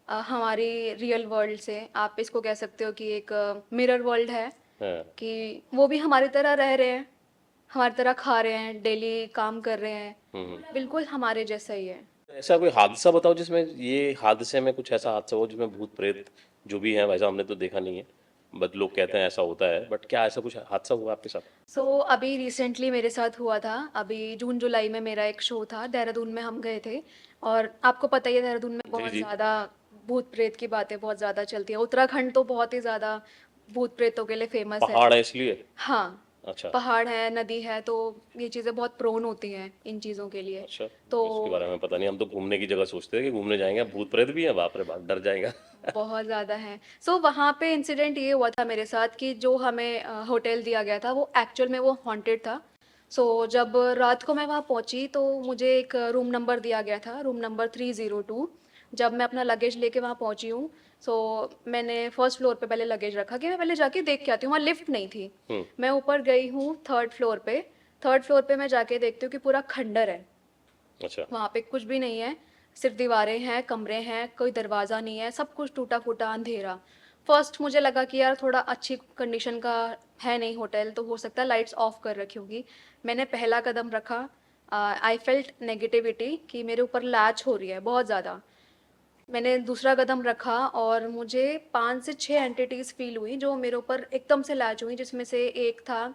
हमारी रियल वर्ल्ड से। आप इसको कह सकते हो कि एक मिरर वर्ल्ड है, हाँ। कि वो भी हमारी तरह रह रहे हैं, हमारी तरह खा रहे हैं, डेली काम कर रहे हैं, बिल्कुल हमारे जैसा ही है। ऐसा कोई हादसा बताओ जिसमें, ये हादसे में कुछ ऐसा हादसा हो जिसमें भूत प्रेत जो भी है, वैसा हमने तो देखा नहीं है, बट लोग कहते हैं ऐसा होता है, बट क्या ऐसा कुछ हादसा हुआ आपके साथ? सो अभी रिसेंटली मेरे साथ हुआ था। अभी जून जुलाई में मेरा एक शो था, देहरादून में हम गए थे। और आपको पता ही है देहरादून में जी बहुत जी। ज़्यादा भूत प्रेत की बातें बहुत ज़्यादा चलती हैं। उत्तराखंड तो बहुत ही ज़्यादा भूत प्रेतों के लिए फेमस है। पहाड़ है इसलिए? हाँ, अच्छा। पहाड़ है, नदी है, तो ये चीज़ें बहुत प्रोन होती हैं इन चीज़ों के लिए। अच्छा, तो इसके बारे में पता नहीं, हम तो घूमने की जगह सोचते हैं कि घूमने जाएंगे, भूत प्रेत भी है, बाप रे बाप, डर जाएगा। बहुत ज़्यादा है। सो वहाँ पे इंसिडेंट ये हुआ था मेरे साथ कि जो हमें होटल दिया गया था वो एक्चुअल में वो हॉन्टेड था। सो जब रात को मैं वहाँ पहुँची तो मुझे एक रूम नंबर दिया गया था, रूम नंबर 302। जब मैं अपना लगेज लेके वहाँ पहुँची हूँ, सो मैंने फर्स्ट फ्लोर पे पहले लगेज रखा कि मैं पहले जाके देख के आती हूँ। वहाँ लिफ्ट नहीं थी। मैं ऊपर गई हूँ थर्ड फ्लोर पे। थर्ड फ्लोर पे मैं जाके देखती हूँ कि पूरा खंडर है। अच्छा। वहाँ पे कुछ भी नहीं है, सिर्फ दीवारें हैं, कमरे हैं, कोई दरवाज़ा नहीं है, सब कुछ टूटा फूटा अंधेरा। फर्स्ट मुझे लगा कि यार थोड़ा अच्छी कंडीशन का है नहीं होटल, तो हो सकता है लाइट्स ऑफ कर रखी होगी। मैंने पहला कदम रखा, आई फेल्ट नेगेटिविटी कि मेरे ऊपर लैच हो रही है बहुत ज़्यादा। मैंने दूसरा कदम रखा और मुझे 5 से 6 एंटिटीज़ फ़ील हुई जो मेरे ऊपर एकदम से लैच हुई, जिसमें से एक था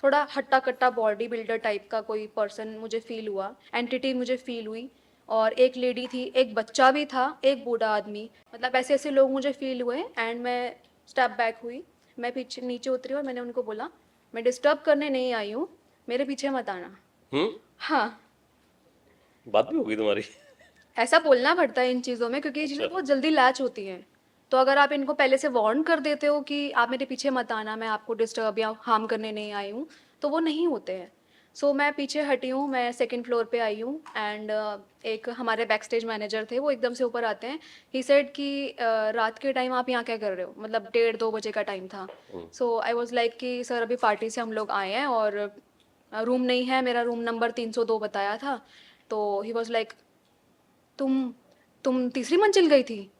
थोड़ा हट्टा-कट्टा बॉडी बिल्डर टाइप का कोई पर्सन मुझे फ़ील हुआ, एंटिटी मुझे फ़ील हुई। और एक लेडी थी, एक बच्चा भी था, एक बूढ़ा आदमी, मतलब ऐसे-ऐसे लोग मुझे फ़ील हुए। एंड मैं स्टेप बैक हुई, मैं पीछे नीचे उतरी और मैंने उनको बोला, "मैं डिस्टर्ब करने नहीं आई हूँ, मेरे पीछे मत आना।" हम्म। हाँ। बात भी होगी तुम्हारी? ऐसा बोलना पड़ता है इन चीज़ों में, क्योंकि ये चीज़ें अच्छा। बहुत जल्दी लैच होती हैं। तो अगर आप इनको पहले से वार्न कर देते हो कि आप मेरे पीछे मत आना, मैं आपको डिस्टर्ब या हार्म करने नहीं आई हूँ, तो वो नहीं होते हैं। सो मैं पीछे हटी हूँ, मैं सेकंड फ्लोर पे आई हूँ एंड एक हमारे बैक स्टेज मैनेजर थे, वो एकदम से ऊपर आते हैं। ही सेड कि रात के टाइम आप यहाँ क्या कर रहे हो, मतलब 1:30-2 बजे का टाइम था। सो आई वाज लाइक कि सर अभी पार्टी से हम लोग आए हैं और रूम नहीं है, मेरा रूम नंबर 302 बताया था। तो ही वाज लाइक, तुम तुम तीसरी मंजिल गई थी?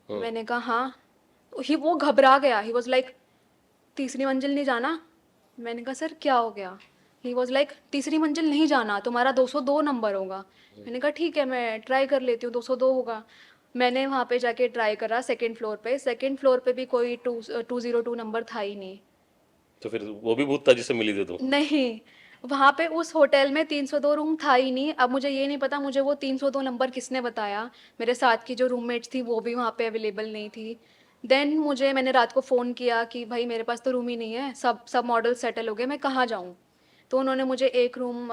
मैंने कहा हाँ। ही वो घबरा गया, ही वाज लाइक, तीसरी मंजिल नहीं जाना? मैंने कहा सर क्या हो गया? ही वॉज लाइक, तीसरी मंजिल नहीं जाना, तुम्हारा 202 नंबर होगा। मैंने कहा ठीक है, मैं ट्राई कर लेती हूँ, 202 होगा। मैंने वहाँ पे जाके ट्राई करा सेकंड फ्लोर पे, सेकंड फ्लोर पे भी कोई 202 नंबर था ही नहीं। तो फिर वो भी भूत था जिससे मिली थी तुम? नहीं, वहाँ पे उस होटल में 302 रूम था ही नहीं। अब मुझे ये नहीं पता मुझे वो 302 नंबर किसने बताया। मेरे साथ की जो रूममेट्स थी वो भी वहाँ पे अवेलेबल नहीं थी। देन मैंने रात को फ़ोन किया कि भाई मेरे पास तो रूम ही नहीं है, सब सब मॉडल सेटल हो गए, मैं कहाँ जाऊँ? तो उन्होंने मुझे एक रूम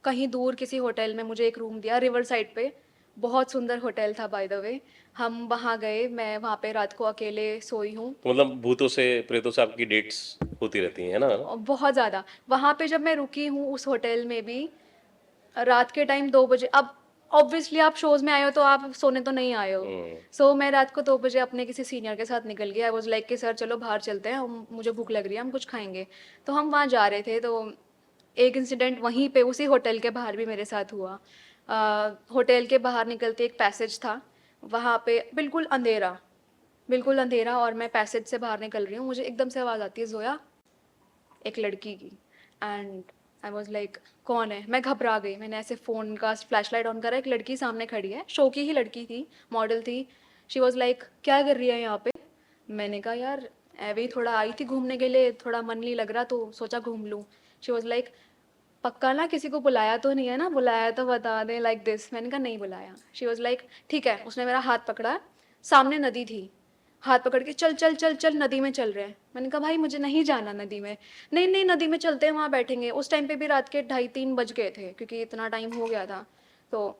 कहीं दूर किसी होटल में मुझे एक रूम दिया रिवर साइड पे। बहुत सुंदर होटल था बाय द वे। हम वहाँ गए, मैं वहाँ पे रात को अकेले सोई हूँ। तो मतलब भूतों से प्रेतों से आपकी डेट्स होती रहती हैं, है ना? और बहुत ज़्यादा वहाँ पे जब मैं रुकी हूँ उस होटल में भी, रात के टाइम 2 बजे। अब ऑब्वियसली आप शोज में आए हो तो आप सोने तो नहीं आए हो। सो मैं रात को 2 बजे अपने किसी सीनियर के साथ निकल गई। आई वॉज लाइक कि सर चलो बाहर चलते हैं, मुझे भूख लग रही है, हम कुछ खाएंगे। तो हम वहाँ जा रहे थे, तो एक इंसिडेंट वहीं पे उसी होटल के बाहर भी मेरे साथ हुआ। होटल के बाहर निकलते एक पैसेज था, वहाँ पे बिल्कुल अंधेरा, और मैं पैसेज से बाहर निकल रही हूँ, मुझे एकदम से आवाज़ आती है जोया, एक लड़की की। एंड आई वॉज लाइक कौन है? मैं घबरा गई, मैंने ऐसे फ़ोन का फ्लैशलाइट ऑन करा, एक लड़की सामने खड़ी है, शो की ही लड़की थी, मॉडल थी। शी वॉज लाइक क्या कर रही है यहाँ पे? मैंने कहा यार ऐवे ही थोड़ा आई थी घूमने के लिए, थोड़ा मन नहीं लग रहा तो सोचा घूम लूँ। शी वॉज लाइक, पक्का ना किसी को बुलाया तो नहीं है ना, बुलाया तो बता दे लाइक दिस। मैंने कहा नहीं बुलाया। शी वॉज लाइक ठीक है। उसने मेरा हाथ पकड़ा, सामने नदी थी, हाथ पकड़ के चल चल चल चल नदी में चल रहे हैं। मैंने कहा भाई मुझे नहीं जाना नदी में। नहीं नहीं नदी में चलते हैं, वहाँ बैठेंगे। उस टाइम पे भी रात के 2:30-3 बज गए थे क्योंकि इतना टाइम हो गया था। तो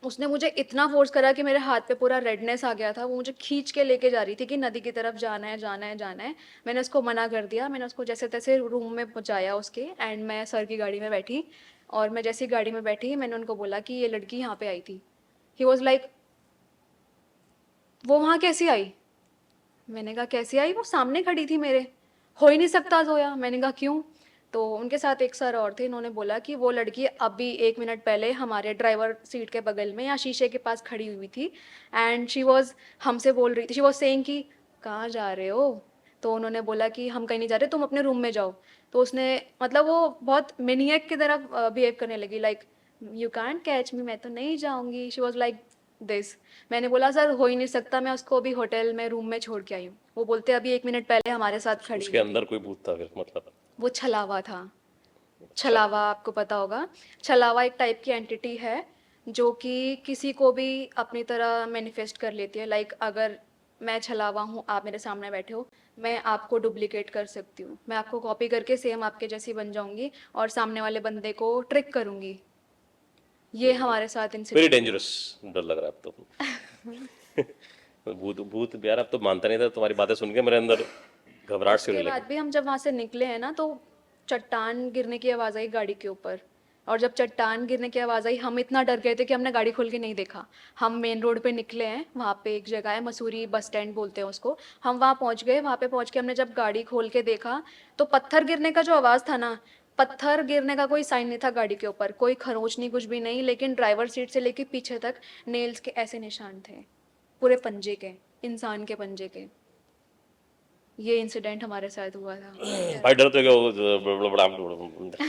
उसने मुझे इतना फोर्स करा कि मेरे हाथ पे पूरा रेडनेस आ गया था। वो मुझे खींच के लेके जा रही थी कि नदी की तरफ जाना है जाना है जाना है। मैंने उसको मना कर दिया, मैंने उसको जैसे तैसे रूम में पहुंचाया उसके, एंड मैं सर की गाड़ी में बैठी। और मैं जैसी गाड़ी में बैठी मैंने उनको बोला कि ये लड़की यहाँ पे आई थी। ही वॉज लाइक, वो वहाँ कैसी आई? मैंने कहा कैसे आई? वो सामने खड़ी थी मेरे। हो ही नहीं सकता जोया। मैंने कहा क्यों? तो उनके साथ एक सर और थे, इन्होंने बोला कि वो लड़की अभी 1 मिनट पहले हमारे ड्राइवर सीट के बगल में या शीशे के पास खड़ी हुई थी, एंड शी वॉज हमसे बोल रही थी, शी वॉज सेइंग कि कहाँ जा रहे हो? तो उन्होंने बोला कि हम कहीं नहीं जा रहे, तुम अपने रूम में जाओ। तो उसने, मतलब वो बहुत मेनियक की तरह बिहेव करने लगी, लाइक यू कांट कैच मी, मैं तो नहीं जाऊंगी। She was like this. मैंने बोला सर हो ही नहीं सकता, मैं उसको अभी होटल में रूम में छोड़ के आई हूँ। वो बोलते अभी 1 मिनट पहले हमारे साथ खड़ी उसके हुई थी। अंदर कोई भूत था फिर मतलब? वो छलावा था। अच्छा। छलावा आपको पता होगा। छलावा एक टाइप की एंटिटी है जो कि किसी को भी अपनी तरह मैनिफेस्ट कर लेती है। लाइक अगर मैं छलावा हूँ, आप मेरे सामने बैठे हो, मैं आपको डुप्लीकेट कर सकती हूँ, मैं आपको कॉपी करके सेम आपके जैसी बन जाऊंगी और सामने वाले बंदे को ट्रिक करूंगी। ये हमारे साथ वेरी इंसिडेंट हुआ। डेंजरस। डर लग रहा है अब तो। भूत भूत यार, अब तो मानता नहीं था, तुम्हारी बातें सुन के मेरे अंदर घबराहट सी उसके होने लगी। बाद भी हम जब वहाँ से निकले हैं ना, तो चट्टान गिरने की आवाज़ आई गाड़ी के ऊपर। और जब चट्टान गिरने की आवाज़ आई हम इतना डर गए थे कि हमने गाड़ी खोल के नहीं देखा। हम मेन रोड पे निकले हैं, वहाँ पे एक जगह है मसूरी बस स्टैंड बोलते हैं उसको। हम वहाँ पहुँच गए, वहाँ पे पहुँच के हमने जब गाड़ी खोल के देखा तो पत्थर गिरने का जो आवाज़ था ना, पत्थर गिरने का कोई साइन नहीं था गाड़ी के ऊपर, कोई खरोंच नहीं, कुछ भी नहीं, लेकिन ड्राइवर सीट से लेके पीछे तक नेल्स के ऐसे निशान थे, पूरे पंजे के, इंसान के पंजे के। ये इंसिडेंट हमारे साथ हुआ था, भाई डर डरावना। तो क्या,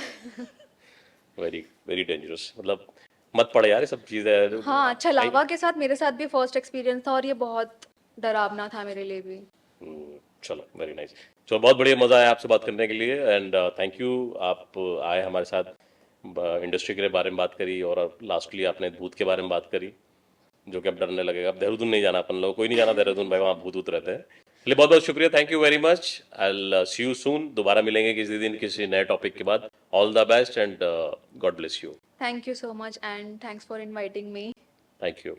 वेरी वेरी डेंजरस। मतलब मत पड़े यार ये सब चीजें हाँ, भाई। छलावा के साथ मेरे साथ भी फर्स्ट एक्सपीरियंस था और ये बहुत डरावना था मेरे लिए भी। चलो वेरी नाइस। चलो बहुत बढ़िया, मजा आया आपसे बात करने के लिए एंड थैंक यू। आप आए हमारे साथ, इंडस्ट्री के बारे में बात करी और लास्टली आपने भूत के बारे में बात करी, जो कि अब डरने लगेगा। अब देहरादून नहीं जाना, अपन लोग कोई नहीं जाना देहरादून भाई, वहाँ भूत भूत रहते हैं। चलिए बहुत बहुत शुक्रिया, thank you very much. I see you soon. दोबारा मिलेंगे किसी दिन किसी नए टॉपिक के बाद। All the best and God bless you. Thank you so much and thanks for inviting me. Thank you.